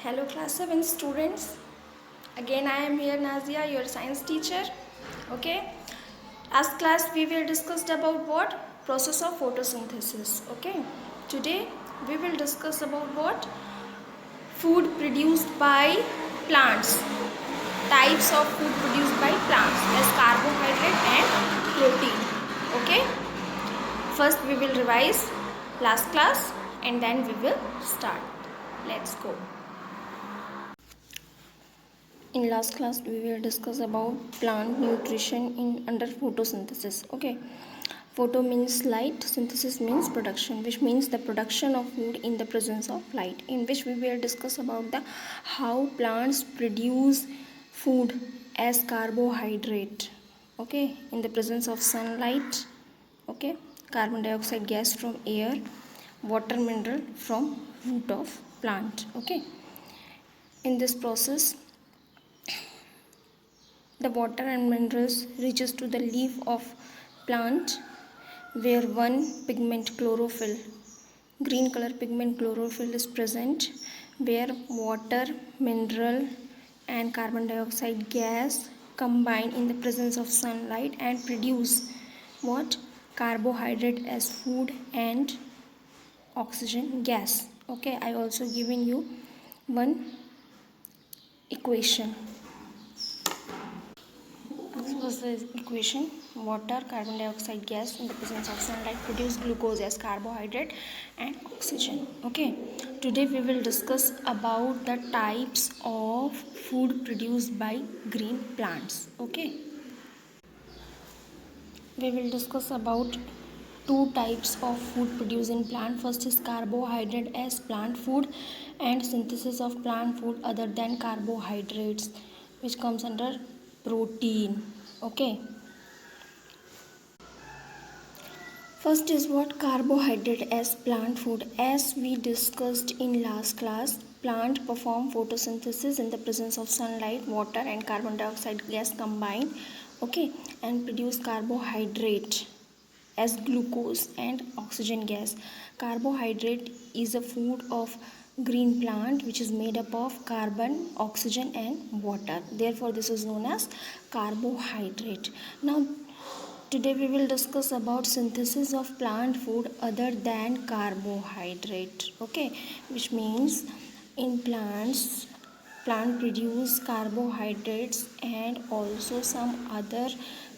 Hello class 7 students. Again I am here Nazia, your science teacher. Okay. Last class we will discuss about what? Process of photosynthesis. Okay. Today we will discuss about what? Food produced by plants. Types of food produced by plants as carbohydrate and protein. Okay. First we will revise last class and then we will start. Let's go. In last class we will discuss about plant nutrition in under photosynthesis. Okay, photo means light, synthesis means production, which means the production of food in the presence of light, in which we will discuss about the how plants produce food as carbohydrate. Okay, in the presence of sunlight. Okay, carbon dioxide gas from air, water mineral from root of plant. Okay, in this process the water and minerals reaches to the leaf of plant where one pigment chlorophyll, green color pigment chlorophyll is present, where water, mineral and carbon dioxide gas combine in the presence of sunlight and produce what? Carbohydrate as food and oxygen gas. Okay, I also given you one equation. This was the equation. Water, carbon dioxide gas in the presence of sunlight produce glucose as carbohydrate and oxygen. Okay, today we will discuss about the types of food produced by green plants. Okay, we will discuss about two types of food produced in plant. First is carbohydrate as plant food and synthesis of plant food other than carbohydrates, which comes under protein. Okay, first is what? Carbohydrate as plant food. As we discussed in last class, plant perform photosynthesis in the presence of sunlight, water and carbon dioxide gas combine, okay, and produce carbohydrate as glucose and oxygen gas. Carbohydrate is a food of green plant which is made up of carbon, oxygen and water. Therefore this is known as carbohydrate. Now today we will discuss about synthesis of plant food other than carbohydrate. Okay, which means in plants, plant produce carbohydrates and also some other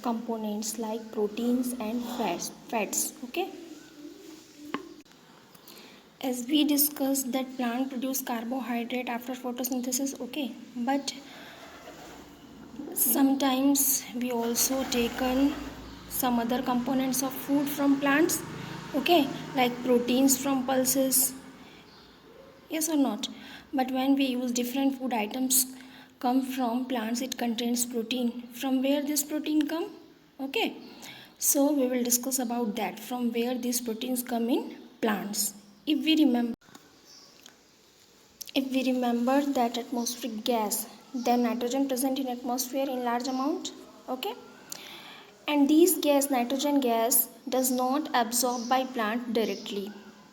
components like proteins and fats. Okay, as we discussed that plant produce carbohydrate after photosynthesis. Okay, but sometimes we also taken some other components of food from plants. Okay, like proteins from pulses, yes or not? But when we use different food items come from plants, it contains protein. From where this protein come? Okay, so we will discuss about that, from where these proteins come in plants. If we remember that atmospheric gas, then nitrogen present in atmosphere in large amount. Okay, and these gas, nitrogen gas, does not absorb by plant directly.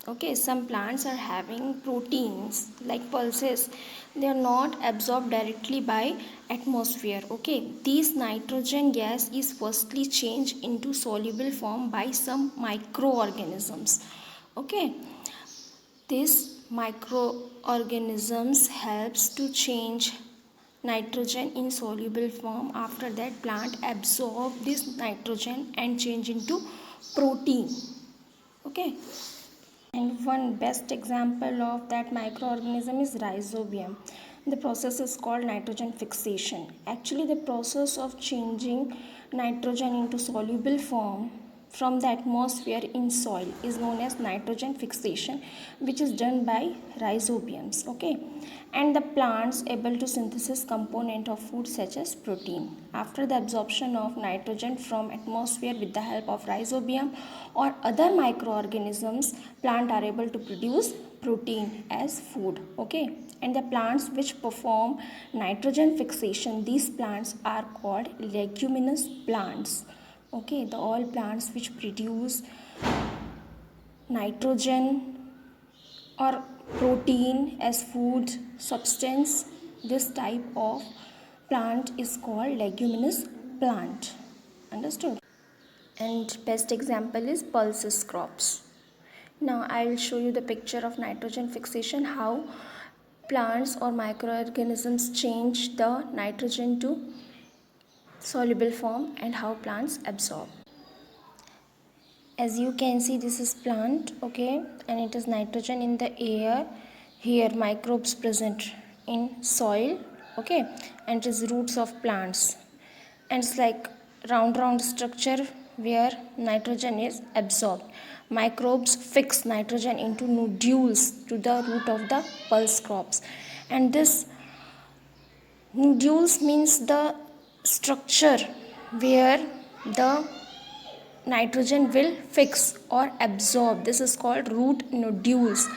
Okay, some plants are having proteins like pulses, they are not absorbed directly by atmosphere. Okay, this nitrogen gas is firstly changed into soluble form by some microorganisms. Okay, this microorganisms helps to change nitrogen in soluble form. After that plant absorb this nitrogen and change into protein. Okay, and one best example of that microorganism is rhizobium. The process is called nitrogen fixation. Actually the process of changing nitrogen into soluble form from the atmosphere in soil is known as nitrogen fixation, which is done by rhizobiums. Okay, and the plants able to synthesis component of food such as protein. After the absorption of nitrogen from atmosphere with the help of rhizobium or other microorganisms, plant are able to produce protein as food. Okay, and the plants which perform nitrogen fixation, these plants are called leguminous plants. Okay, the all plants which produce nitrogen or protein as food substance. This type of plant is called leguminous plant. Understood? And best example is pulses crops. Now I will show you the picture of nitrogen fixation, how plants or microorganisms change the nitrogen to soluble form and how plants absorb. As you can see, this is plant, okay, and it is nitrogen in the air. Here microbes present in soil, okay, and it is roots of plants, and it's like round structure where nitrogen is absorbed. Microbes fix nitrogen into nodules to the root of the pulse crops, and this nodules means the structure where the nitrogen will fix or absorb. This is called root nodules.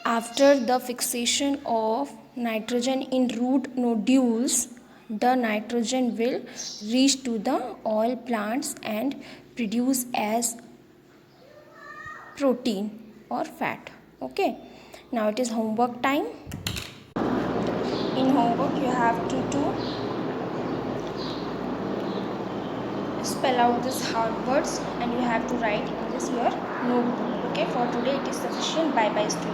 After the fixation of nitrogen in root nodules, the nitrogen will reach to the all plants and produce as protein or fat. Okay, now it is homework time. In homework you have to spell out these hard words and you have to write in this your notebook. Okay, for today it is sufficient. Bye bye students.